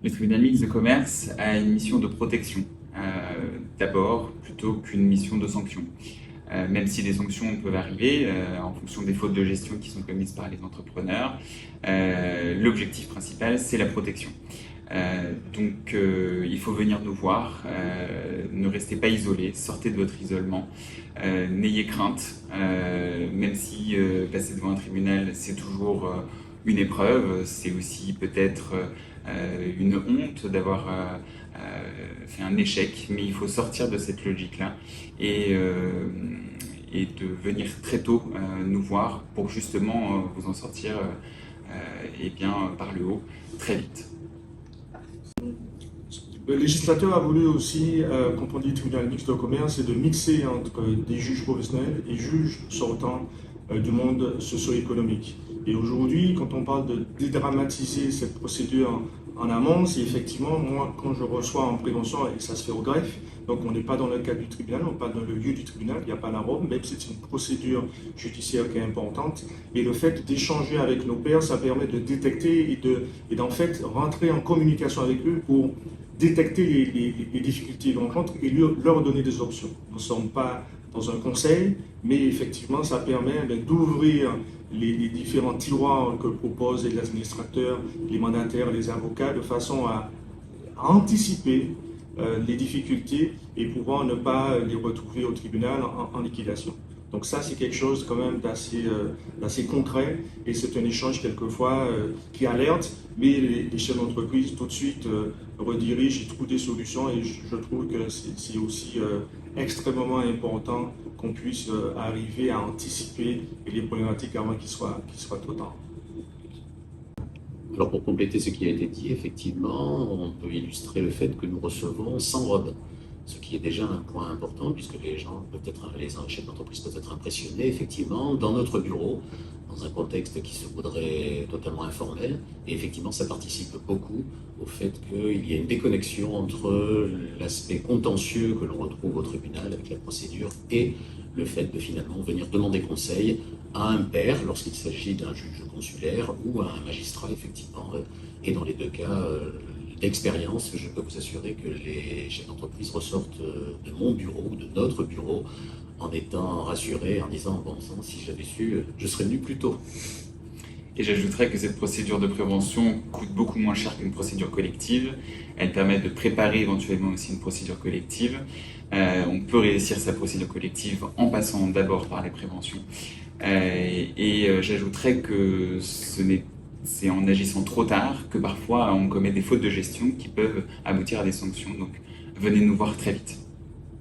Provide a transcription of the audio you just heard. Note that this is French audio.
Le tribunal mixte de commerce a une mission de protection, d'abord, plutôt qu'une mission de sanction. Même si des sanctions peuvent arriver en fonction des fautes de gestion qui sont commises par les entrepreneurs, l'objectif principal, c'est la protection. Donc il faut venir nous voir, ne restez pas isolés, sortez de votre isolement, n'ayez crainte, même si passer devant un tribunal c'est toujours une épreuve, c'est aussi peut-être une honte d'avoir fait un échec, mais il faut sortir de cette logique-là et de venir très tôt nous voir pour justement vous en sortir et bien, par le haut très vite. Le législateur a voulu aussi, quand on dit tribunal mixte de commerce, c'est de mixer entre des juges professionnels et juges sortants du monde socio-économique. Et aujourd'hui, quand on parle de dédramatiser cette procédure en amont, c'est effectivement, moi, quand je reçois en prévention, et ça se fait au greffe, donc on n'est pas dans le cadre du tribunal, on n'est pas dans le lieu du tribunal, il n'y a pas la robe, même si c'est une procédure judiciaire qui est importante. Et le fait d'échanger avec nos pairs, ça permet de détecter et d'en fait rentrer en communication avec eux pour détecter les difficultés qu'ils rencontrent et leur donner des options. Nous ne sommes pas dans un conseil, mais effectivement, ça permet d'ouvrir les différents tiroirs que proposent les administrateurs, les mandataires, les avocats, de façon à anticiper les difficultés et pouvoir ne pas les retrouver au tribunal en liquidation. Donc ça, c'est quelque chose quand même d'assez concret et c'est un échange quelquefois qui alerte, mais les chefs d'entreprise tout de suite redirigent et trouvent des solutions et je trouve que c'est aussi extrêmement important qu'on puisse arriver à anticiper les problématiques avant qu'il soit trop tard. Alors pour compléter ce qui a été dit, effectivement, on peut illustrer le fait que nous recevons sans robe, ce qui est déjà un point important puisque les chefs d'entreprise peuvent être impressionnés, effectivement, dans notre bureau, dans un contexte qui se voudrait totalement informel. Et effectivement, ça participe beaucoup au fait qu'il y a une déconnexion entre l'aspect contentieux que l'on retrouve au tribunal avec la procédure et le fait de finalement venir demander conseil à un pair lorsqu'il s'agit d'un juge consulaire ou à un magistrat, effectivement. Et dans les deux cas, d'expérience, je peux vous assurer que les chefs d'entreprise ressortent de mon bureau, de notre bureau, en étant rassurés, en disant « bon sang, si j'avais su, je serais venu plus tôt ». Et j'ajouterais que cette procédure de prévention coûte beaucoup moins cher qu'une procédure collective. Elle permet de préparer éventuellement aussi une procédure collective. On peut réussir sa procédure collective en passant d'abord par les préventions. J'ajouterais que c'est en agissant trop tard que parfois on commet des fautes de gestion qui peuvent aboutir à des sanctions. Donc venez nous voir très vite.